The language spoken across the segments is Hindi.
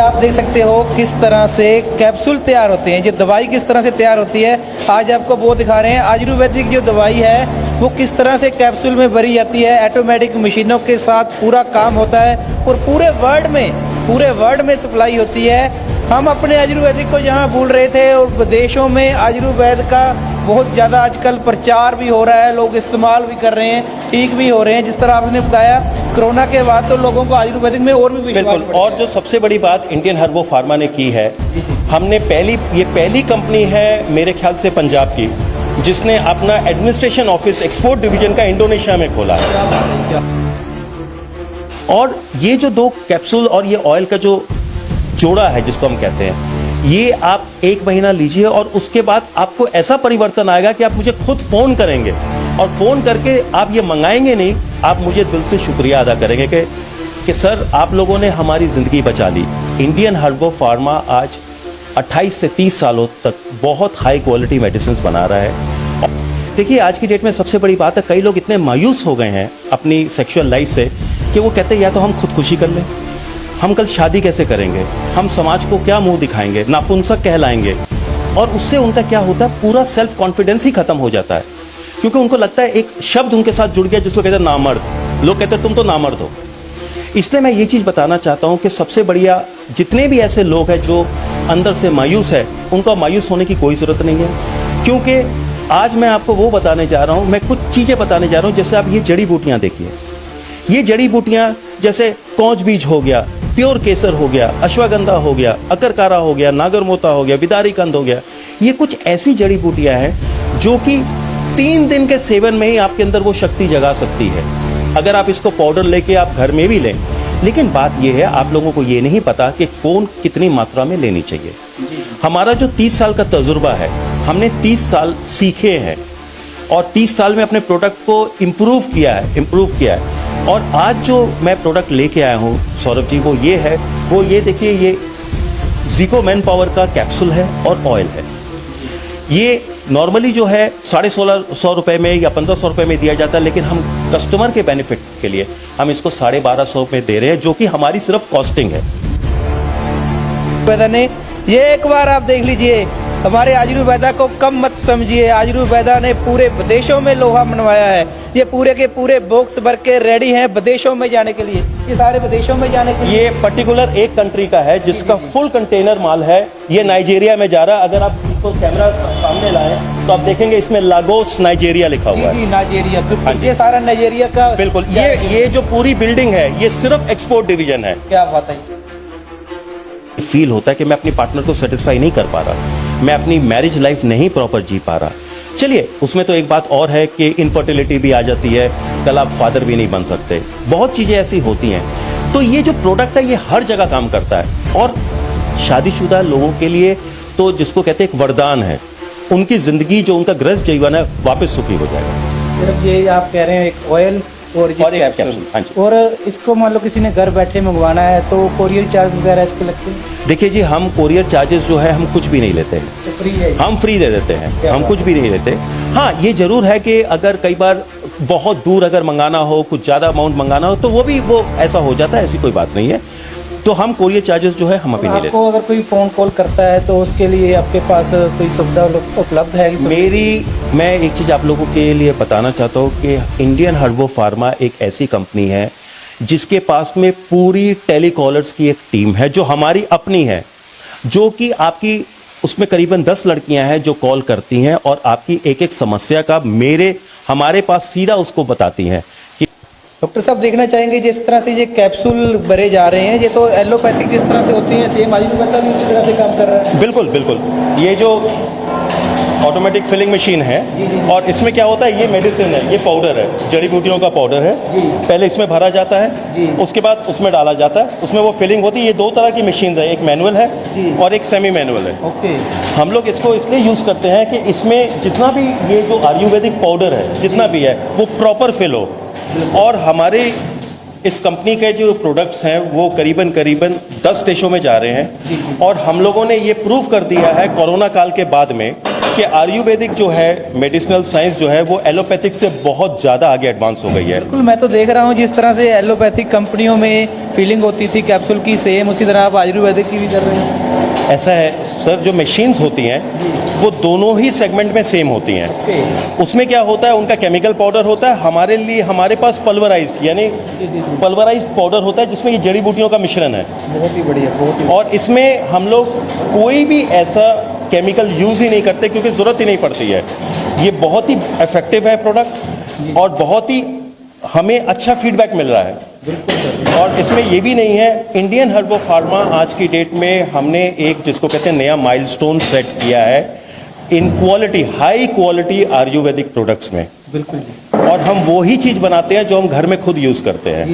आप देख सकते हो किस तरह से कैप्सूल तैयार होते हैं, जो दवाई किस तरह से तैयार होती है आज आपको वो दिखा रहे हैं। आयुर्वेदिक जो दवाई है वो किस तरह से कैप्सूल में भरी जाती है, ऑटोमेटिक मशीनों के साथ पूरा काम होता है और पूरे वर्ल्ड में सप्लाई होती है। हम अपने आयुर्वेदिक को जहाँ भूल रहे थे और विदेशों में आयुर्वेद का बहुत ज़्यादा आजकल प्रचार भी हो रहा है, लोग इस्तेमाल भी कर रहे हैं, ठीक भी हो रहे हैं। जिस तरह आपने बताया कोरोना के बाद तो लोगों को आयुर्वेदिक में और भी विश्वास बिल्कुल। और जो सबसे बड़ी बात इंडियन हर्बो फार्मा ने की है, हमने पहली कंपनी है मेरे ख्याल से पंजाब की जिसने अपना एडमिनिस्ट्रेशन ऑफिस एक्सपोर्ट डिवीजन का इंडोनेशिया में खोला है। और ये जो दो कैप्सूल और ये ऑयल का जो जोड़ा है जिसको हम कहते हैं, ये आप 1 महीना लीजिए और उसके बाद आपको ऐसा परिवर्तन आएगा कि आप मुझे खुद फोन करेंगे और फोन करके आप ये मंगाएंगे नहीं, आप मुझे दिल से शुक्रिया अदा करेंगे कि सर आप लोगों ने हमारी जिंदगी बचा ली। इंडियन हर्बो फार्मा आज 28 से 30 सालों तक बहुत हाई क्वालिटी मेडिसिन बना रहा है। देखिए आज की डेट में सबसे बड़ी बात है, कई लोग इतने मायूस हो गए हैं अपनी सेक्सुअल लाइफ से कि वो कहते हैं या तो हम खुदकुशी कर लें, हम कल शादी कैसे करेंगे, हम समाज को क्या मुंह दिखाएंगे, नापुंसक कहलाएंगे। और उससे उनका क्या होता है, पूरा सेल्फ कॉन्फिडेंस ही खत्म हो जाता है, क्योंकि उनको लगता है एक शब्द उनके साथ जुड़ गया जिसको कहते हैं नामर्द। लोग कहते हैं तुम तो नामर्द हो। इसलिए मैं ये चीज बताना चाहता हूं कि सबसे बढ़िया जितने भी ऐसे लोग हैं जो अंदर से मायूस है, उनको मायूस होने की कोई जरूरत नहीं है, क्योंकि आज मैं आपको वो बताने जा रहा हूं, मैं कुछ चीजें बताने जा रहा हूं। जैसे आप ये जड़ी बूटियां देखिए, ये जड़ी बूटियां जैसे कौच बीज हो गया, प्योर केसर हो गया, अश्वगंधा हो गया, अकरकारा हो गया, नागरमोता हो गया, विदारी कंद हो गया, ये कुछ ऐसी जड़ी बूटियां हैं जो कि 3 दिन के सेवन में ही आपके अंदर वो शक्ति जगा सकती है, अगर आप इसको पाउडर लेके आप घर में भी लें। लेकिन बात यह है, आप लोगों को ये नहीं पता कि कौन कितनी मात्रा में लेनी चाहिए। हमारा जो 30 साल का तजुर्बा है, हमने 30 साल सीखे हैं और 30 साल में अपने प्रोडक्ट को इम्प्रूव किया है। और आज जो मैं प्रोडक्ट लेके आया हूँ सौरभ जी, वो ये है, वो ये देखिए, ये ज़िको मैन पावर का कैप्सूल है और ऑयल है। ये नॉर्मली जो है 1650 रुपए में या 1500 रुपए में दिया जाता है, लेकिन हम कस्टमर के बेनिफिट के लिए हम इसको 1250 में दे रहे हैं, जो कि हमारी सिर्फ कॉस्टिंग है। ने ये एक बार आप देख लीजिए, हमारे आयुर्वेदा को कम मत समझिए। आयुर्वेदा ने पूरे विदेशों में लोहा मनवाया है। ये पूरे के पूरे बॉक्स भर के रेडी हैं विदेशों में जाने के लिए। ये सारे विदेशों में जाने के लिए, ये पर्टिकुलर एक कंट्री का है जिसका फुल कंटेनर माल है, ये नाइजीरिया में जा रहा है। अगर आप इसको कैमरा सामने लाएं तो आप देखेंगे इसमें लागोस नाइजीरिया लिखा हुआ है। नाइजीरिया, ये सारा नाइजीरिया का। बिल्कुल। ये जो पूरी बिल्डिंग है ये सिर्फ एक्सपोर्ट डिवीजन है। क्या बात है। फील होता है कि मैं अपनी पार्टनर को सेटिस्फाई नहीं कर पा रहा, मैं अपनी मैरिज लाइफ नहीं प्रॉपर जी पा रहा। चलिए, उसमें तो एक बात और है कि इनफर्टिलिटी भी आ जाती है, कल आप फादर भी नहीं बन सकते, बहुत चीजें ऐसी होती हैं। तो ये जो प्रोडक्ट है ये हर जगह काम करता है और शादीशुदा लोगों के लिए तो जिसको कहते हैं एक वरदान है, उनकी जिंदगी जो उनका गृहस्थ जीवन है वापस सुखी हो जाएगा। सिर्फ ये आप कह रहे हैं एक ऑयल और ये कैप्सूल, और इसको मान लो किसी ने घर बैठे मंगवाना है तो कोरियर चार्ज वगैरह इसके लगते हैं? देखिए जी, हम कोरियर चार्जेस जो है हम कुछ भी नहीं लेते हैं, तो फ्री है, हम फ्री दे देते हैं, हम कुछ भी नहीं लेते। हाँ, ये जरूर है कि अगर कई बार बहुत दूर अगर मंगाना हो, कुछ ज्यादा अमाउंट मंगाना हो, तो वो ऐसा हो जाता है, ऐसी कोई बात नहीं है। तो हम कोरियर चार्जेस जो है हम अभी नहीं लेते। आपको अगर कोई फोन कॉल करता है तो उसके लिए आपके पास कोई सुविधा उपलब्ध है? मैं एक चीज आप लोगों के लिए बताना चाहता हूँ कि इंडियन हर्बो फार्मा एक ऐसी कंपनी है जिसके पास में पूरी टेलीकॉलर्स की एक टीम है जो हमारी अपनी है, जो कि आपकी उसमें करीबन 10 लड़कियां हैं जो कॉल करती हैं और आपकी एक एक समस्या का हमारे पास सीधा उसको बताती हैं। डॉक्टर साहब देखना चाहेंगे जिस तरह से ये कैप्सूल भरे जा रहे हैं, ये तो एलोपैथिक जिस तरह से होती हैं, सेम आयुर्वेदा भी उसी तरह से काम कर रहा है? बिल्कुल बिल्कुल। ये जो ऑटोमेटिक फिलिंग मशीन है और इसमें क्या होता है, ये मेडिसिन है, ये पाउडर है, जड़ी बूटियों का पाउडर है। पहले इसमें भरा जाता है, उसके बाद उसमें डाला जाता है, उसमें वो फिलिंग होती है। ये 2 तरह की मशीन है, एक मैनुअल है और एक सेमी मैनुअल है। ओके। हम लोग इसको इसलिए यूज़ करते हैं कि इसमें जितना भी ये जो आयुर्वेदिक पाउडर है जितना भी है वो प्रॉपर फिल हो। और हमारे इस कंपनी के जो प्रोडक्ट्स हैं वो करीबन 10 देशों में जा रहे हैं और हम लोगों ने ये प्रूव कर दिया है कोरोना काल के बाद में कि आयुर्वेदिक जो है मेडिसिनल साइंस जो है वो एलोपैथिक से बहुत ज़्यादा आगे एडवांस हो गई है। बिल्कुल, मैं तो देख रहा हूँ जिस तरह से एलोपैथिक कंपनियों में फीलिंग होती थी कैप्सूल की, सेम उसी तरह आप आयुर्वेदिक की भी कर रहे हैं। ऐसा है सर, जो मशीन्स होती हैं वो दोनों ही सेगमेंट में सेम होती हैं। उसमें क्या होता है, उनका केमिकल पाउडर होता है, हमारे लिए हमारे पास पल्वराइज्ड यानी पल्वराइज्ड पाउडर होता है जिसमें ये जड़ी बूटियों का मिश्रण है। बहुत ही बढ़िया, बहुत ही। और इसमें हम लोग कोई भी ऐसा केमिकल यूज़ ही नहीं करते क्योंकि ज़रूरत ही नहीं पड़ती है। ये बहुत ही इफेक्टिव है प्रोडक्ट और बहुत ही हमें अच्छा फीडबैक मिल रहा है। और इसमें ये भी नहीं है, इंडियन हर्बो फार्मा आज की डेट में हमने एक जिसको कहते हैं नया माइलस्टोन सेट किया है in quality, high quality Ayurvedic products में। बिल्कुल। और हम वो ही चीज़ बनाते हैं जो हम घर में खुद यूज़ करते हैं।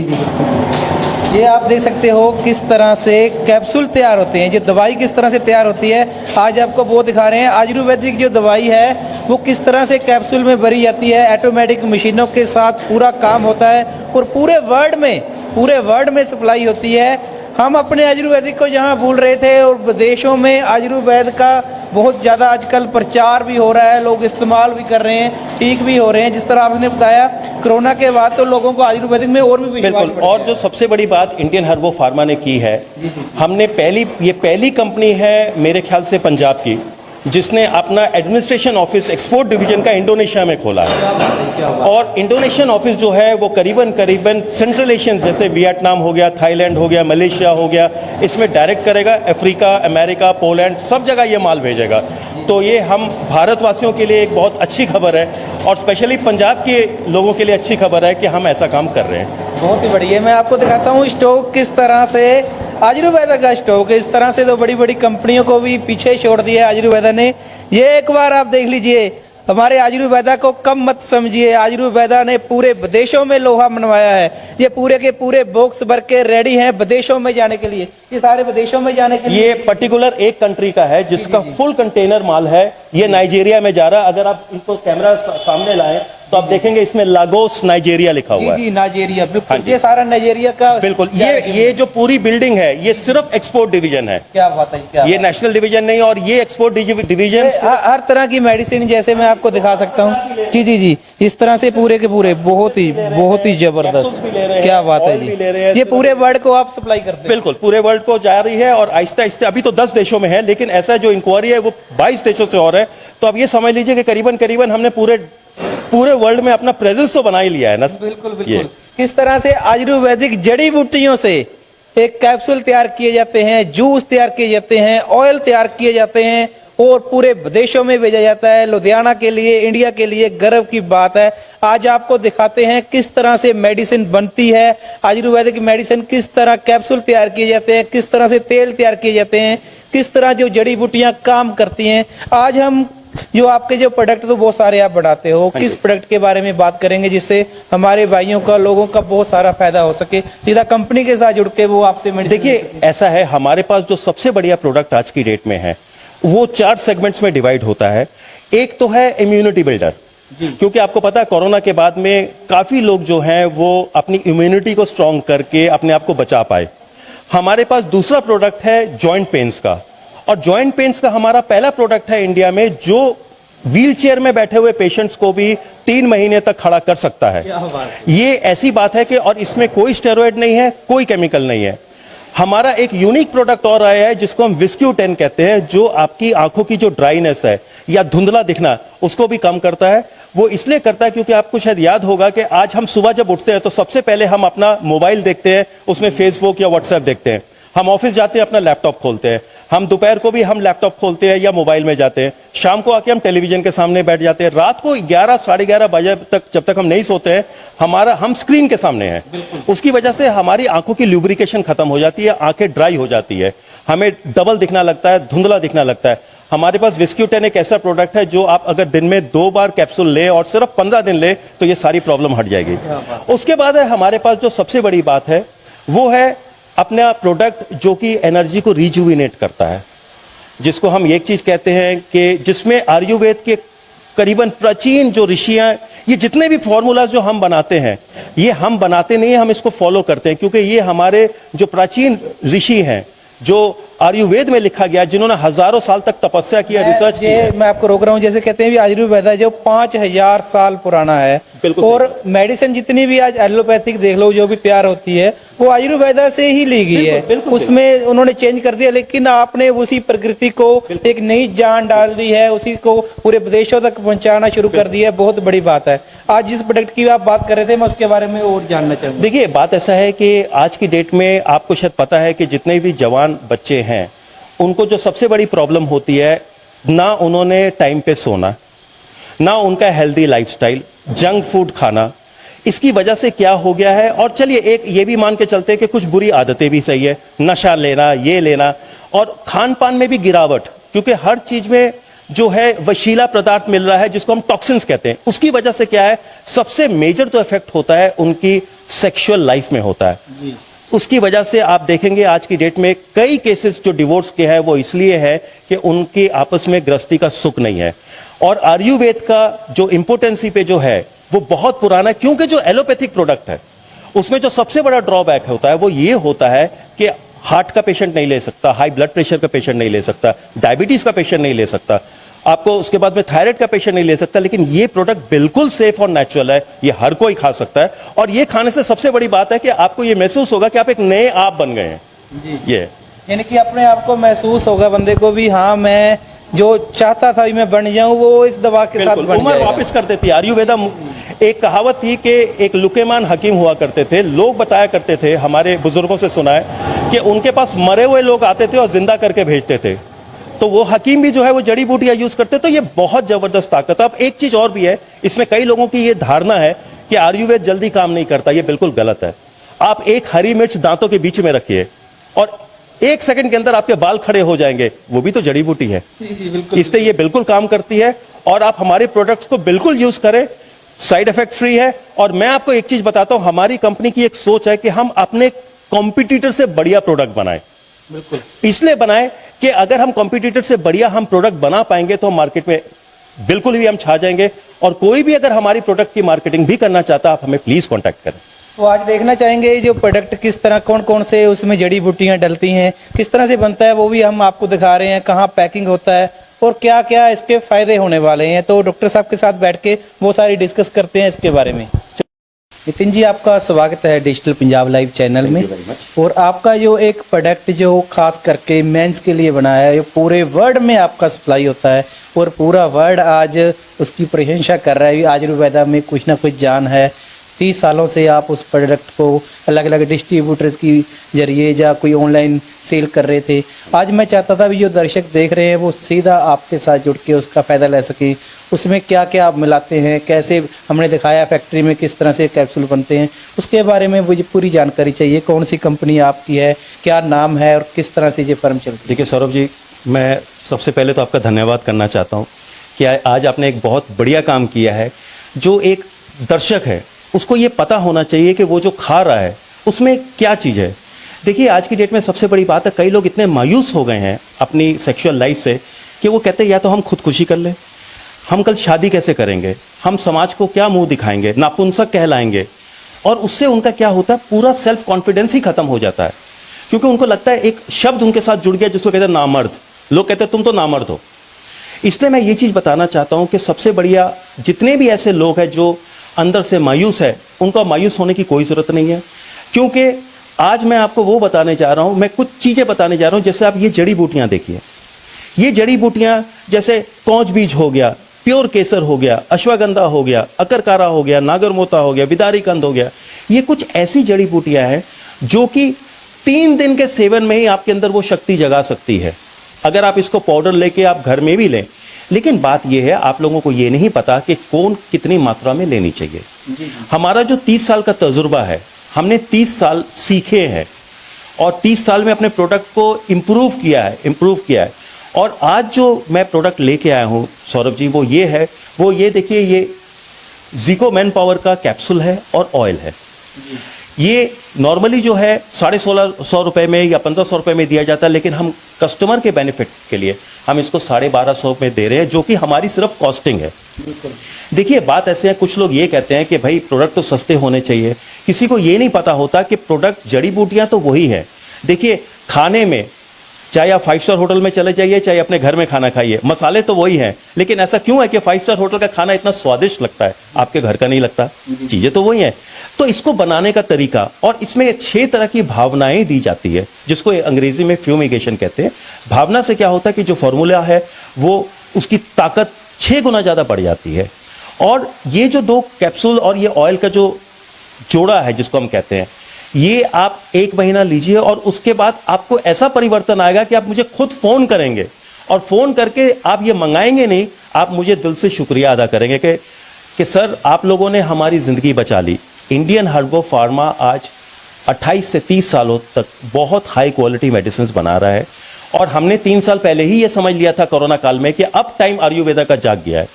ये आप देख सकते हो किस तरह से कैप्सूल तैयार होते हैं, जो दवाई किस तरह से तैयार होती है आज आपको वो दिखा रहे हैं। आयुर्वेदिक जो दवाई है वो किस तरह से कैप्सूल में भरी जाती है, ऑटोमेटिक मशीनों के साथ पूरा काम होता है और पूरे वर्ल्ड में सप्लाई होती है। हम अपने आयुर्वेदिक को जहाँ भूल रहे थे और विदेशों में आयुर्वेद का बहुत ज़्यादा आजकल प्रचार भी हो रहा है, लोग इस्तेमाल भी कर रहे हैं, ठीक भी हो रहे हैं। जिस तरह आपने बताया कोरोना के बाद तो लोगों को आयुर्वेदिक में और भी विश्वास बिल्कुल। बढ़ गया। और जो सबसे बड़ी बात इंडियन हर्बो फार्मा ने की है, हमने ये पहली कंपनी है मेरे ख्याल से पंजाब की जिसने अपना एडमिनिस्ट्रेशन ऑफिस एक्सपोर्ट डिवीजन का इंडोनेशिया में खोला है। और इंडोनेशियन ऑफिस जो है वो करीबन सेंट्रल एशियन जैसे वियतनाम हो गया, थाईलैंड हो गया, मलेशिया हो गया, इसमें डायरेक्ट करेगा। अफ्रीका, अमेरिका, पोलैंड सब जगह ये माल भेजेगा। तो ये हम भारतवासियों के लिए एक बहुत अच्छी खबर है और स्पेशली पंजाब के लोगों के लिए अच्छी खबर है कि हम ऐसा काम कर रहे हैं। बहुत ही बढ़िया। मैं आपको दिखाता हूँ स्टॉक किस तरह से आयुर्वेदा का स्टॉक है। इस तरह से तो बड़ी बड़ी कंपनियों को भी पीछे छोड़ दिया आयुर्वेदा ने। ये एक बार आप देख लीजिए, हमारे आयुर्वेदा को कम मत समझिए। आयुर्वेदा ने पूरे विदेशों में लोहा मनवाया है। ये पूरे के पूरे बॉक्स भर के रेडी हैं विदेशों में जाने के लिए। ये सारे विदेशों में जाने के लिए ये पर्टिकुलर एक कंट्री का है जिसका फुल कंटेनर माल है, ये नाइजीरिया में जा रहा है। अगर आप इनको कैमरा सामने लाएं तो आप देखेंगे इसमें लागोस नाइजीरिया लिखा हुआ है। जी, नाइजीरिया। हाँ बिल्कुल, जी। ये सारा नाइजीरिया का। बिल्कुल। ये जो पूरी बिल्डिंग है ये सिर्फ एक्सपोर्ट डिवीजन है। क्या बात है, क्या ये नेशनल डिवीजन नहीं, और ये एक्सपोर्ट डिवीजन हर तरह की मेडिसिन जैसे मैं आपको दिखा सकता हूँ। जी, इस तरह से पूरे के पूरे बहुत ही जबरदस्त। क्या बात है जी, ये पूरे वर्ल्ड को आप सप्लाई करते हैं। बिल्कुल पूरे वर्ल्ड को जा रही है और आहिस्ता आहिस्ता अभी तो 10 देशों में है, लेकिन ऐसा जो इंक्वायरी है वो 22 देशों से और है। तो अब ये समझ लीजिए कि करीबन हमने पूरे वर्ल्ड में अपना प्रेजेंस तो बना ही लिया है ना। बिल्कुल। किस तरह से आयुर्वेदिक जड़ी बूटियों से एक कैप्सूल तैयार किए जाते हैं, जूस तैयार किए जाते हैं, ऑयल तैयार किए जाते हैं और पूरे विदेशों में भेजा जाता है। लुधियाना के लिए, इंडिया के लिए गर्व की बात है। आज आपको दिखाते हैं किस तरह से मेडिसिन बनती है, आयुर्वेदिक मेडिसिन किस तरह कैप्सूल तैयार किए जाते हैं, किस तरह से तेल तैयार किए जाते हैं, किस तरह जो जड़ी बूटियां काम करती हैं। आज हम जो आपके जो प्रोडक्ट तो बहुत सारे आप बढ़ाते हो, किस प्रोडक्ट के बारे में बात करेंगे जिससे हमारे भाइयों का, लोगों का बहुत सारा फायदा हो सके, सीधा कंपनी के साथ जुड़ के वो आपसे देखिए ऐसा है, हमारे पास जो सबसे बढ़िया प्रोडक्ट आज की डेट में है वो 4 सेगमेंट्स में डिवाइड होता है। एक तो है इम्यूनिटी बिल्डर, क्योंकि आपको पता है कोरोना के बाद में काफी लोग जो हैं वो अपनी इम्यूनिटी को स्ट्रांग करके अपने आप को बचा पाए। हमारे पास दूसरा प्रोडक्ट है जॉइंट पेन्स का, और जॉइंट पेन्स का हमारा पहला प्रोडक्ट है इंडिया में जो व्हील चेयर में बैठे हुए पेशेंट्स को भी 3 महीने तक खड़ा कर सकता है। ये ऐसी बात है कि और इसमें कोई स्टेरॉइड नहीं है, कोई केमिकल नहीं है। हमारा एक यूनिक प्रोडक्ट और आया है जिसको हम विस्क्यू10 कहते हैं, जो आपकी आंखों की जो ड्राइनेस है या धुंधला दिखना उसको भी कम करता है। वो इसलिए करता है क्योंकि आपको शायद याद होगा कि आज हम सुबह जब उठते हैं तो सबसे पहले हम अपना मोबाइल देखते हैं, उसमें फेसबुक या व्हाट्सएप देखते हैं। हम ऑफिस जाते हैं अपना लैपटॉप खोलते हैं, हम दोपहर को भी हम लैपटॉप खोलते हैं या मोबाइल में जाते हैं, शाम को आके हम टेलीविजन के सामने बैठ जाते हैं, रात को 11 साढ़े 11 बजे तक जब तक हम नहीं सोते हैं हम स्क्रीन के सामने हैं। उसकी वजह से हमारी आंखों की ल्यूब्रिकेशन खत्म हो जाती है, आंखें ड्राई हो जाती है, हमें डबल दिखना लगता है, धुंधला दिखना लगता है। हमारे पास विस्क्यू10 एक ऐसा प्रोडक्ट है जो आप अगर दिन में 2 बार कैप्सूल ले और सिर्फ 15 दिन ले तो ये सारी प्रॉब्लम हट जाएगी। उसके बाद है हमारे पास जो सबसे बड़ी बात है वो है अपना प्रोडक्ट जो कि एनर्जी को रिजुविनेट करता है, जिसको हम एक चीज कहते हैं कि जिसमें आयुर्वेद के करीबन प्राचीन जो ऋषियां, ये जितने भी फॉर्मूलाज जो हम बनाते हैं ये हम बनाते नहीं, हम इसको फॉलो करते हैं, क्योंकि ये हमारे जो प्राचीन ऋषि हैं जो आयुर्वेद में लिखा गया, जिन्होंने हजारों साल तक तपस्या किया, रिसर्च की है। मैं आपको रोक रहा हूँ, जैसे कहते हैं भी आयुर्वेद है जो 5000 साल पुराना है, बिल्कुल और मेडिसिन जितनी भी आज एलोपैथिक देख लो जो भी तैयार होती है वो आयुर्वेदा से ही ली गई है। बिल्कुल, उसमें उन्होंने चेंज कर दिया, लेकिन आपने उसी प्रकृति को एक नई जान डाल दी है, उसी को पूरे विदेशों तक पहुंचाना शुरू कर दिया है। बहुत बड़ी बात है। आज जिस प्रोडक्ट की आप बात कर रहे थे मैं उसके बारे में और जानना चाहूंगा। देखिए, बात ऐसा है कि आज की डेट में आपको शायद पता है कि जितने भी जवान बच्चे हैं उनको जो सबसे बड़ी प्रॉब्लम होती है, ना उन्होंने टाइम पे सोना, ना उनका हेल्दी लाइफस्टाइल, जंक फूड खाना, इसकी वजह से क्या हो गया है। और चलिए एक ये भी मान के चलते हैं कि कुछ बुरी आदतें भी सही है, नशा लेना, ये लेना, और खान पान में भी गिरावट, क्योंकि हर चीज में जो है वशीला पदार्थ मिल रहा है जिसको हम टॉक्सिन्स कहते हैं। उसकी वजह से क्या है, सबसे मेजर तो इफेक्ट होता है उनकी सेक्सुअल लाइफ में होता है। उसकी वजह से आप देखेंगे आज की डेट में कई केसेस जो डिवोर्स के हैं वो इसलिए है कि उनकी आपस में गृहस्थी का सुख नहीं है। और आयुर्वेद का जो इंपोर्टेंसी पे जो है वो बहुत पुराना है, क्योंकि जो एलोपैथिक प्रोडक्ट है उसमें जो सबसे बड़ा ड्रॉबैक होता है वो ये होता है कि हार्ट का पेशेंट नहीं ले सकता, हाई ब्लड प्रेशर का पेशेंट नहीं ले सकता, डायबिटीज का पेशेंट नहीं ले सकता, आपको उसके बाद में थायराइड का पेशेंट नहीं ले सकता। लेकिन ये प्रोडक्ट बिल्कुल सेफ और नेचुरल है, ये हर कोई खा सकता है। और ये खाने से सबसे बड़ी बात है कि आपको ये महसूस होगा कि आप एक नए आप बन गए हैं। ये यानी कि अपने आप को महसूस होगा बंदे को भी, हाँ मैं जो चाहता था मैं बन जाऊं वो इस दवा के साथ बन उम्र जाएगा। वापस कर देती है। आयुर्वेदा एक कहावत थी कि एक लुकेमान हकीम हुआ करते थे, लोग बताया करते थे, हमारे बुजुर्गों से सुना है कि उनके पास मरे हुए लोग आते थे और जिंदा करके भेजते थे, तो वो हकीम भी जो है वो जड़ी बूटियां यूज करते। तो ये बहुत जबरदस्त ताकत है। अब एक चीज और भी है, इसमें कई लोगों की ये धारणा है कि आयुर्वेद जल्दी काम नहीं करता, ये बिल्कुल गलत है। आप एक हरी मिर्च दांतों के बीच में रखिए और 1 सेकंड के अंदर आपके बाल खड़े हो जाएंगे, वो भी तो जड़ी बूटी है। इसलिए ये बिल्कुल काम करती है और आप हमारे प्रोडक्ट्स को बिल्कुल यूज करें, साइड इफेक्ट फ्री है। और मैं आपको एक चीज बताता हूं, हमारी कंपनी की एक सोच है कि हम अपने कॉम्पिटिटर से बढ़िया प्रोडक्ट बनाएं। इसलिए बनाए कि अगर हम कॉम्पिटिटर से बढ़िया हम प्रोडक्ट बना पाएंगे तो हम मार्केट में बिल्कुल भी हम छा जाएंगे। और कोई भी अगर हमारी प्रोडक्ट की मार्केटिंग भी करना चाहता है, आप हमें प्लीज कॉन्टैक्ट करें। तो आज देखना चाहेंगे जो प्रोडक्ट किस तरह, कौन कौन से उसमें जड़ी बूटियां डलती हैं, किस तरह से बनता है, वो भी हम आपको दिखा रहे हैं, कहाँ पैकिंग होता है और क्या क्या इसके फायदे होने वाले हैं। तो डॉक्टर साहब के साथ बैठ के वो सारी डिस्कस करते हैं इसके बारे में। नितिन जी, आपका स्वागत है डिजिटल पंजाब लाइव चैनल में। और आपका जो एक प्रोडक्ट जो खास करके मेंस के लिए बनाया है, पूरे वर्ल्ड में आपका सप्लाई होता है और पूरा वर्ल्ड आज उसकी प्रशंसा कर रहा है। आयुर्वेदा में कुछ ना कुछ जान है। 30 सालों से आप उस प्रोडक्ट को अलग अलग डिस्ट्रीब्यूटर्स की जरिए या कोई ऑनलाइन सेल कर रहे थे। आज मैं चाहता था भी जो दर्शक देख रहे हैं वो सीधा आपके साथ जुड़ के उसका फ़ायदा ले सकें। उसमें क्या क्या आप मिलाते हैं, कैसे हमने दिखाया फैक्ट्री में किस तरह से कैप्सूल बनते हैं, उसके बारे में मुझे पूरी जानकारी चाहिए। कौन सी कंपनी आपकी है, क्या नाम है और किस तरह से ये फर्म चलती है? देखिए सौरभ जी, मैं सबसे पहले तो आपका धन्यवाद करना चाहता हूँ कि आज आपने एक बहुत बढ़िया काम किया है। जो एक दर्शक है उसको ये पता होना चाहिए कि वो जो खा रहा है उसमें क्या चीज़ है। देखिए आज की डेट में सबसे बड़ी बात है, कई लोग इतने मायूस हो गए हैं अपनी सेक्सुअल लाइफ से कि वो कहते हैं या तो हम खुदकुशी कर लें, हम कल शादी कैसे करेंगे, हम समाज को क्या मुंह दिखाएंगे, नापुंसक कहलाएंगे। और उससे उनका क्या होता है, पूरा सेल्फ कॉन्फिडेंस ही खत्म हो जाता है, क्योंकि उनको लगता है एक शब्द उनके साथ जुड़ गया जिसको कहते हैं नामर्द। लोग कहते हैं तुम तो नामर्द हो। इसलिए मैं ये चीज़ बताना चाहता हूँ कि सबसे बढ़िया जितने भी ऐसे लोग हैं जो अंदर से मायूस है, उनको मायूस होने की कोई ज़रूरत नहीं है। क्योंकि आज मैं आपको वो बताने जा रहा हूँ, मैं कुछ चीज़ें बताने जा रहा हूँ। जैसे आप ये जड़ी बूटियाँ देखिए, ये जड़ी बूटियाँ जैसे कौच बीज हो गया, प्योर केसर हो गया, अश्वगंधा हो गया, अकरकारा हो गया, नागरमोता हो गया, विदारी कंद हो गया। ये कुछ ऐसी जड़ी बूटियाँ हैं जो कि 3 दिन के सेवन में ही आपके अंदर वो शक्ति जगा सकती है। अगर आप इसको पाउडर लेके आप घर में भी लें, लेकिन बात यह है आप लोगों को ये नहीं पता कि कौन कितनी मात्रा में लेनी चाहिए। हमारा जो 30 साल का तजुर्बा है, हमने 30 साल सीखे हैं और 30 साल में अपने प्रोडक्ट को इम्प्रूव किया है। और आज जो मैं प्रोडक्ट लेके आया हूँ सौरभ जी, वो ये है, वो ये देखिए, ये ज़िको मैन पावर का कैप्सूल है और ऑयल है। ये नॉर्मली जो है 1650 रुपये में या 1500 रुपये में दिया जाता है, लेकिन हम कस्टमर के बेनिफिट के लिए हम इसको 1250 में दे रहे हैं, जो कि हमारी सिर्फ कॉस्टिंग है। देखिए बात ऐसे है, कुछ लोग ये कहते हैं कि भाई प्रोडक्ट तो सस्ते होने चाहिए, किसी को ये नहीं पता होता कि प्रोडक्ट जड़ी बूटियां तो वही है। देखिए खाने में चाहे आप 5 स्टार होटल में चले जाइए, चाहे अपने घर में खाना खाइए, मसाले तो वही हैं, लेकिन ऐसा क्यों है कि 5 स्टार होटल का खाना इतना स्वादिष्ट लगता है, आपके घर का नहीं लगता? चीजें तो वही हैं। तो इसको बनाने का तरीका, और इसमें 6 तरह की भावनाएं दी जाती है, जिसको अंग्रेजी में फ्यूमिगेशन कहते हैं। भावना से क्या होता है कि जो फॉर्मूला है वो उसकी ताकत 6 गुना ज्यादा बढ़ जाती है। और ये जो 2 कैप्सूल और ये ऑयल का जो जोड़ा है जिसको हम कहते हैं, ये आप 1 महीना लीजिए और उसके बाद आपको ऐसा परिवर्तन आएगा कि आप मुझे खुद फोन करेंगे, और फोन करके आप ये मंगाएंगे नहीं, आप मुझे दिल से शुक्रिया अदा करेंगे कि सर आप लोगों ने हमारी जिंदगी बचा ली। इंडियन हर्बो फार्मा आज 28 से 30 सालों तक बहुत हाई क्वालिटी मेडिसिन बना रहा है, और हमने 3 साल पहले ही ये समझ लिया था कोरोना काल में कि अब टाइम आयुर्वेदा का जाग गया है।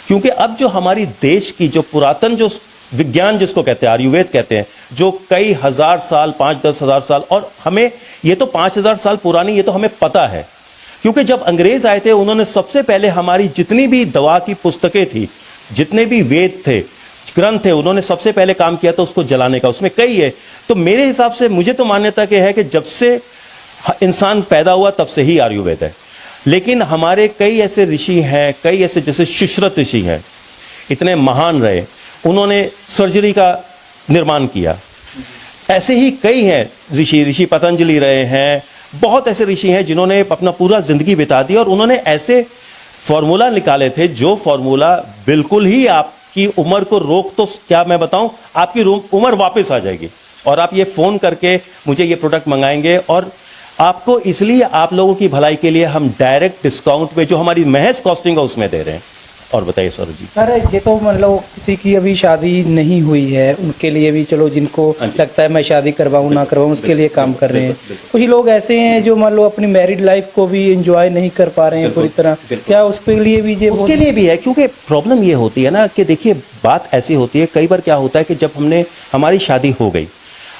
क्योंकि अब जो हमारी देश की जो पुरातन जो विज्ञान जिसको कहते हैं, आयुर्वेद कहते हैं, जो कई हजार साल, 5-10 हजार साल, और हमें ये तो 5000 साल पुरानी, ये तो हमें पता है। क्योंकि जब अंग्रेज आए थे, उन्होंने सबसे पहले हमारी जितनी भी दवा की पुस्तकें थी, जितने भी वेद थे, ग्रंथ थे, उन्होंने सबसे पहले काम किया था उसको जलाने का। उसमें कई है। तो मेरे हिसाब से मुझे तो मान्यता के है कि जब से इंसान पैदा हुआ तब से ही आयुर्वेद है। लेकिन हमारे कई ऐसे ऋषि हैं, कई ऐसे, जैसे सुश्रुत ऋषि हैं, इतने महान रहे, उन्होंने सर्जरी का निर्माण किया। ऐसे ही कई हैं ऋषि पतंजलि रहे हैं, बहुत ऐसे ऋषि हैं जिन्होंने अपना पूरा जिंदगी बिता दी, और उन्होंने ऐसे फॉर्मूला निकाले थे जो फॉर्मूला बिल्कुल ही आपकी उम्र को रोक, तो क्या मैं बताऊं, आपकी उम्र वापस आ जाएगी। और आप ये फोन करके मुझे ये प्रोडक्ट मंगाएंगे, और आपको इसलिए आप लोगों की भलाई के लिए हम डायरेक्ट डिस्काउंट में जो हमारी महज कॉस्टिंग है उसमें दे रहे हैं। और बताइए सर जी। सर ये तो मतलब किसी की अभी शादी नहीं हुई है, उनके लिए भी, चलो जिनको लगता है मैं शादी करवाऊं ना करवाऊं, उसके लिए काम कर रहे हैं। कुछ लोग ऐसे हैं जो मान लो अपनी मैरिड लाइफ को भी एंजॉय नहीं कर पा रहे हैं पूरी तरह, क्या उसके लिए भी ये? उसके लिए भी है, क्योंकि प्रॉब्लम ये होती है ना कि देखिए बात ऐसी होती है, कई बार क्या होता है कि जब हमारी शादी हो गई,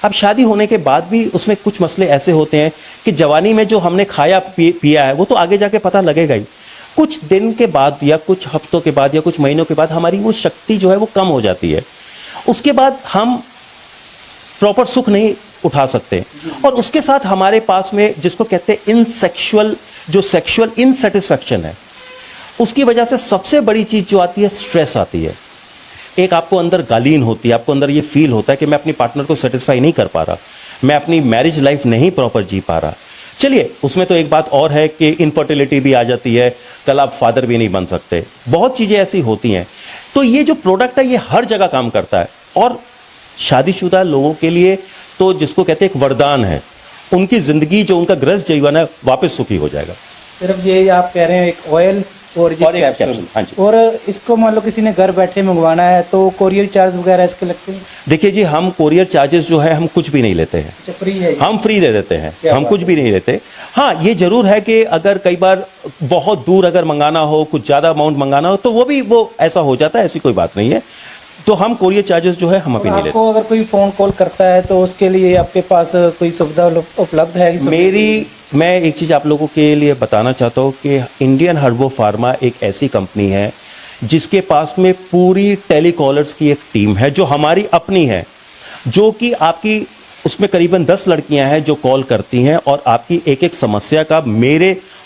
अब शादी होने के बाद भी उसमें कुछ मसले ऐसे होते हैं कि जवानी में जो हमने खाया पिया है वो तो आगे जाके पता लगेगा ही। कुछ दिन के बाद या कुछ हफ्तों के बाद या कुछ महीनों के बाद हमारी वो शक्ति जो है वो कम हो जाती है। उसके बाद हम प्रॉपर सुख नहीं उठा सकते, और उसके साथ हमारे पास में जिसको कहते हैं इनसेक्सुअल, जो सेक्सुअल इनसेटिस्फैक्शन है, उसकी वजह से सबसे बड़ी चीज जो आती है स्ट्रेस आती है। एक आपको अंदर गालीन होती है, आपको अंदर ये फील होता है कि मैं अपनी पार्टनर को सेटिस्फाई नहीं कर पा रहा, मैं अपनी मैरिज लाइफ नहीं प्रॉपर जी पा रहा। चलिए उसमें तो एक बात और है कि इनफर्टिलिटी भी आ जाती है, कल आप फादर भी नहीं बन सकते, बहुत चीजें ऐसी होती हैं। तो ये जो प्रोडक्ट है ये हर जगह काम करता है, और शादीशुदा लोगों के लिए तो जिसको कहते हैं एक वरदान है, उनकी जिंदगी जो उनका गृहस्थ जीवन है वापस सुखी हो जाएगा। सिर्फ ये आप कह रहे हैं एक ऑयल और ये कैप्सूल, हाँ जी। और इसको मान लो किसी ने घर बैठे मंगवाना है तो कोरियर चार्ज वगैरह इसके लगते हैं? देखिए जी, हम कोरियर चार्जेस जो है हम कुछ भी नहीं लेते हैं, फ्री है, हम फ्री दे देते हैं, हम कुछ भी नहीं लेते। हाँ ये जरूर है कि अगर कई बार बहुत दूर अगर मंगाना हो, कुछ ज्यादा अमाउंट मंगाना हो, तो वो ऐसा हो जाता है, ऐसी कोई बात नहीं है। तो हम कोरियर चार्जेस जो है हम अभी नहीं लेते। आपको अगर कोई फोन कॉल करता है तो उसके लिए आपके पास कोई सुविधा उपलब्ध है? मैं एक चीज आप लोगों के लिए बताना चाहता हूँ कि इंडियन हर्बो फार्मा एक ऐसी कंपनी है जिसके पास में पूरी टेलीकॉलर्स की एक टीम है जो हमारी अपनी है, जो कि आपकी उसमें करीबन 10 लड़कियां हैं जो कॉल करती हैं और आपकी एक एक समस्या का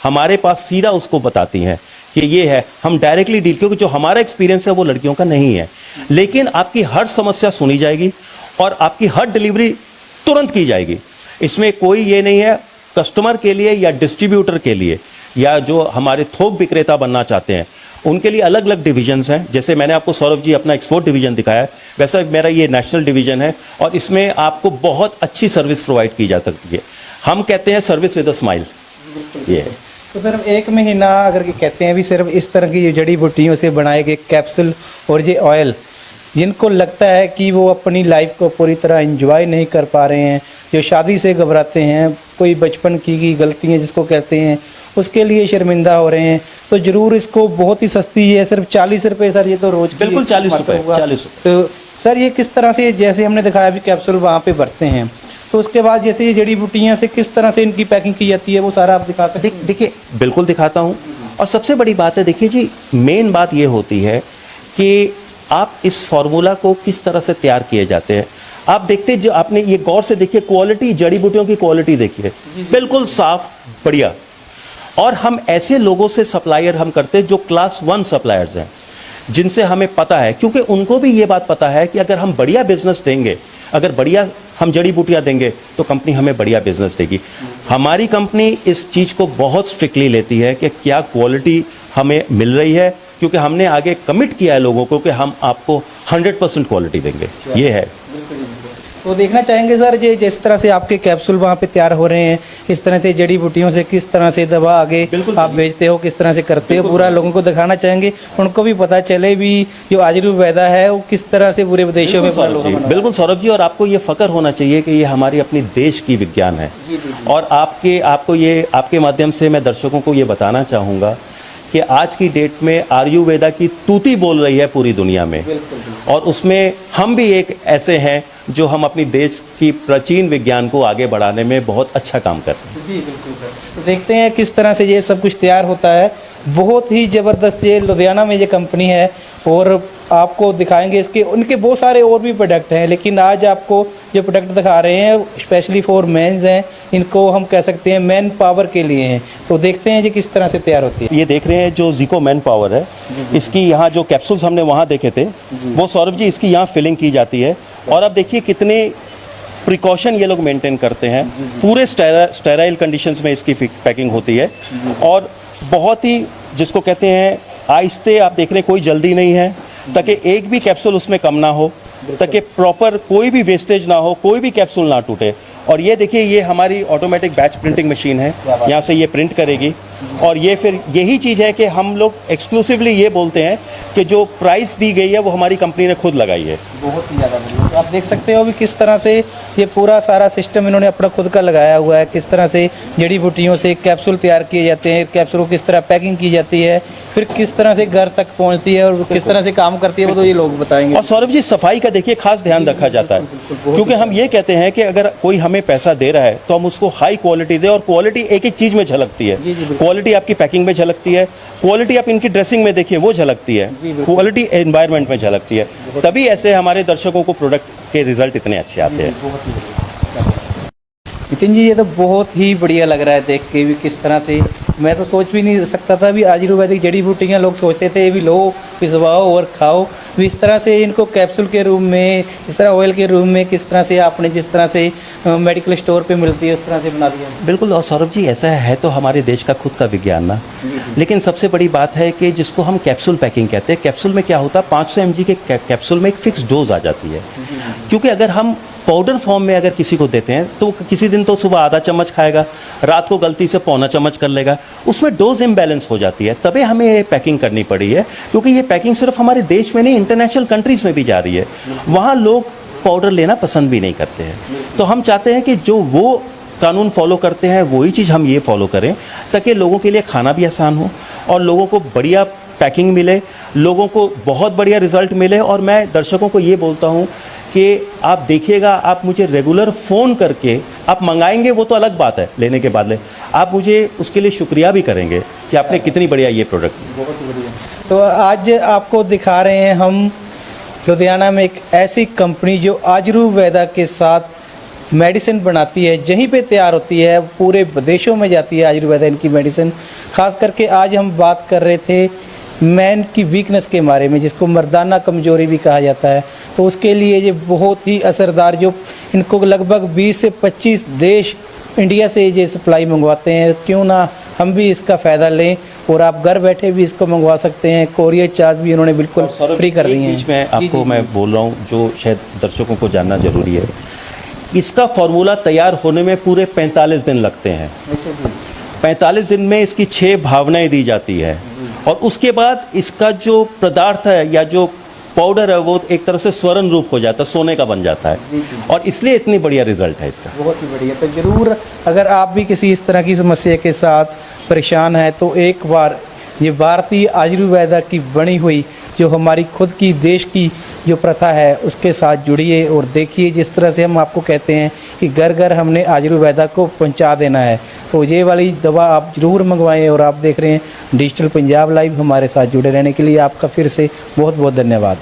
हमारे पास सीधा उसको बताती हैं कि ये है। हम डायरेक्टली डील, क्योंकि जो हमारा एक्सपीरियंस है वो लड़कियों का नहीं है, लेकिन आपकी हर समस्या सुनी जाएगी और आपकी हर डिलीवरी तुरंत की जाएगी। इसमें कोई ये नहीं है कस्टमर के लिए या डिस्ट्रीब्यूटर के लिए या जो हमारे थोक विक्रेता बनना चाहते हैं उनके लिए अलग अलग डिविजन्स हैं। जैसे मैंने आपको सौरभ जी अपना एक्सपोर्ट डिवीजन दिखाया है, वैसा मेरा ये नेशनल डिवीजन है और इसमें आपको बहुत अच्छी सर्विस प्रोवाइड की जा सकती है। हम कहते हैं सर्विस विद अ स्माइल। ये है। तो सिर्फ 1 महीना अगर कहते हैं भी सिर्फ इस तरह की जड़ी बूटियों से बनाए गए कैप्सूल और ये ऑयल, जिनको लगता है कि वो अपनी लाइफ को पूरी तरह एंजॉय नहीं कर पा रहे हैं, जो शादी से घबराते हैं, कोई बचपन की गलतियाँ जिसको कहते हैं उसके लिए शर्मिंदा हो रहे हैं, तो जरूर इसको बहुत ही सस्ती है, सिर्फ 40 रुपये सर। ये तो रोज बिल्कुल 40 रुपये। 40। तो सर ये किस तरह से, जैसे हमने दिखाया भी कैप्सूल वहाँ पे भरते हैं, तो उसके बाद जैसे ये जड़ी बूटियाँ से किस तरह से इनकी पैकिंग की जाती है वो सारा आप दिखा सकते हैं? देखिए बिल्कुल दिखाता हूँ। और सबसे बड़ी बात है, देखिए जी, मेन बात ये होती है कि आप इस फार्मूला को किस तरह से तैयार किए जाते हैं। आप देखते जो आपने ये गौर से देखिए, क्वालिटी, जड़ी बूटियों की क्वालिटी देखिए, बिल्कुल साफ, बढ़िया। और हम ऐसे लोगों से सप्लायर हम करते हैं जो क्लास 1 सप्लायर्स हैं, जिनसे हमें पता है, क्योंकि उनको भी ये बात पता है कि अगर हम बढ़िया बिजनेस देंगे, अगर बढ़िया हम जड़ी बूटियां देंगे तो कंपनी हमें बढ़िया बिजनेस देगी। हमारी कंपनी इस चीज को बहुत स्ट्रिक्टली लेती है कि क्या क्वालिटी हमें मिल रही है, क्योंकि हमने आगे कमिट किया है लोगों को कि हम आपको 100% क्वालिटी देंगे। ये है। तो देखना चाहेंगे सर, ये जिस तरह से आपके कैप्सूल वहाँ पे तैयार हो रहे हैं, इस तरह से जड़ी बूटियों से किस तरह से दवा आगे आप बेचते हो, किस तरह से करते हो, पूरा लोगों को दिखाना चाहेंगे, उनको भी पता चले भी जो आयुर्वेदा है वो किस तरह से पूरे विदेशों में बिल्कुल सौरभ जी, और आपको ये फक्र होना चाहिए कि ये हमारी अपनी देश की विज्ञान है। और आपके माध्यम से मैं दर्शकों को ये बताना चाहूँगा कि आज की डेट में आयुर्वेदा की तूती बोल रही है पूरी दुनिया में, और उसमें हम भी एक ऐसे हैं जो हम अपनी देश की प्राचीन विज्ञान को आगे बढ़ाने में बहुत अच्छा काम करते हैं। जी बिल्कुल सर। तो देखते हैं किस तरह से ये सब कुछ तैयार होता है। बहुत ही ज़बरदस्त ये लुधियाना में ये कंपनी है, और आपको दिखाएंगे इसके उनके बहुत सारे और भी प्रोडक्ट हैं, लेकिन आज आपको जो प्रोडक्ट दिखा रहे हैं स्पेशली फॉर मेंस हैं, इनको हम कह सकते हैं मैन पावर के लिए हैं। तो देखते हैं ये किस तरह से तैयार होती है। ये देख रहे हैं जो ज़िको मैन पावर है, इसकी यहाँ जो कैप्सूल्स हमने वहाँ देखे थे, वो सौरभ जी इसकी यहाँ फिलिंग की जाती है। और अब देखिए कितने प्रिकॉशन ये लोग मेंटेन करते हैं, पूरे स्टेराइल कंडीशंस में इसकी पैकिंग होती है, और बहुत ही जिसको कहते हैं आहिस्ते, आप देख रहे हैं कोई जल्दी नहीं है, ताकि एक भी कैप्सूल उसमें कम ना हो, ताकि प्रॉपर कोई भी वेस्टेज ना हो, कोई भी कैप्सूल ना टूटे। और ये देखिए, ये हमारी ऑटोमेटिक बैच प्रिंटिंग मशीन है, यहाँ से ये प्रिंट करेगी। और ये फिर यही चीज़ है कि हम लोग एक्सक्लूसिवली ये बोलते हैं कि जो प्राइस दी गई है वो हमारी कंपनी ने खुद लगाई है। बहुत ही ज़्यादा बढ़िया। तो आप देख सकते हो भी किस तरह से ये पूरा सारा सिस्टम इन्होंने अपना खुद का लगाया हुआ है, किस तरह से जड़ी बूटियों से कैप्सूल तैयार किए जाते हैं, कैप्सूल को किस तरह पैकिंग की जाती है, फिर किस तरह से घर तक पहुंचती है और किस तरह से काम करती है, वो तो ये लोग बताएंगे। और सौरभ जी, सफाई का देखिए खास ध्यान रखा जाता है, क्योंकि हम ये कहते हैं कि अगर कोई हमें पैसा दे रहा है तो हम उसको हाई क्वालिटी दे, और क्वालिटी एक एक चीज़ में झलकती है। क्वालिटी आपकी पैकिंग में झलकती है, क्वालिटी आप इनकी ड्रेसिंग में देखिए वो झलकती है, क्वालिटी एनवायरनमेंट में झलकती है, तभी ऐसे हमारे दर्शकों को प्रोडक्ट के रिजल्ट इतने अच्छे आते हैं। नितिन जी, ये तो बहुत ही बढ़िया लग रहा है देख के भी, किस तरह से मैं तो सोच भी नहीं सकता था भी आयुर्वेदिक जड़ी बूटियाँ लोग सोचते थे ये भी लो, पिसवाओ और खाओ, भी इस तरह से इनको कैप्सूल के रूप में, इस तरह ऑयल के रूप में, किस तरह से आपने जिस तरह से मेडिकल स्टोर पे मिलती है उस तरह से बना दिया। बिल्कुल। और सौरभ जी, ऐसा है तो हमारे देश का खुद का विज्ञान ना, लेकिन सबसे बड़ी बात है कि जिसको हम कैप्सूल पैकिंग कहते हैं, कैप्सूल में क्या होता है, 500 mg के कैप्सूल में एक फिक्स डोज आ जाती है। क्योंकि अगर हम पाउडर फॉर्म में अगर किसी को देते हैं तो किसी दिन तो सुबह आधा चम्मच खाएगा, रात को गलती से पौना चम्मच कर लेगा, उसमें डोज इम्बैलेंस हो जाती है। तभी हमें ये पैकिंग करनी पड़ी है, क्योंकि ये पैकिंग सिर्फ हमारे देश में नहीं, इंटरनेशनल कंट्रीज में भी जा रही है। वहाँ लोग पाउडर लेना पसंद भी नहीं करते हैं, तो हम चाहते हैं कि जो वो कानून फॉलो करते हैं वही चीज़ हम ये फॉलो करें, ताकि लोगों के लिए खाना भी आसान हो और लोगों को बढ़िया पैकिंग मिले, लोगों को बहुत बढ़िया रिजल्ट मिले। और मैं दर्शकों को ये बोलता हूँ कि आप देखिएगा, आप मुझे रेगुलर फ़ोन करके आप मंगाएंगे, वो तो अलग बात है, लेने के बाद ले आप मुझे उसके लिए शुक्रिया भी करेंगे कि आपने कितनी बढ़िया ये प्रोडक्ट। बहुत बढ़िया। तो आज आपको दिखा रहे हैं हम लुधियाना में एक ऐसी कंपनी जो आयुर्वेदा के साथ मेडिसिन बनाती है, जहीं पे तैयार होती है, पूरे विदेशों में जाती है आयुर्वेदा इनकी मेडिसिन। खास करके आज हम बात कर रहे थे मैन की वीकनेस के बारे में, जिसको मर्दाना कमजोरी भी कहा जाता है, तो उसके लिए ये बहुत ही असरदार, जो इनको लगभग 20 से 25 देश इंडिया से ये सप्लाई मंगवाते हैं। क्यों ना हम भी इसका फ़ायदा लें, और आप घर बैठे भी इसको मंगवा सकते हैं, कोरियर चार्ज भी इन्होंने बिल्कुल फ्री कर दिए हैं। मैं आपको मैं बोल रहा हूँ जो शायद दर्शकों को जानना जरूरी है, इसका फॉर्मूला तैयार होने में पूरे 45 दिन लगते हैं। 45 दिन में इसकी 6 भावनाएं दी जाती है, और उसके बाद इसका जो पदार्थ है या जो पाउडर है वो एक तरह से स्वर्ण रूप हो जाता है, सोने का बन जाता है, और इसलिए इतनी बढ़िया रिजल्ट है इसका। बहुत ही बढ़िया। तो ज़रूर अगर आप भी किसी इस तरह की समस्या के साथ परेशान हैं तो एक बार ये भारतीय आयुर्वेदा की बनी हुई जो हमारी खुद की देश की जो प्रथा है उसके साथ जुड़िए, और देखिए जिस तरह से हम आपको कहते हैं कि घर घर हमने आयुर्वेदा को पहुंचा देना है। तो ये वाली दवा आप ज़रूर मंगवाएं। और आप देख रहे हैं डिजिटल पंजाब लाइव, हमारे साथ जुड़े रहने के लिए आपका फिर से बहुत बहुत धन्यवाद।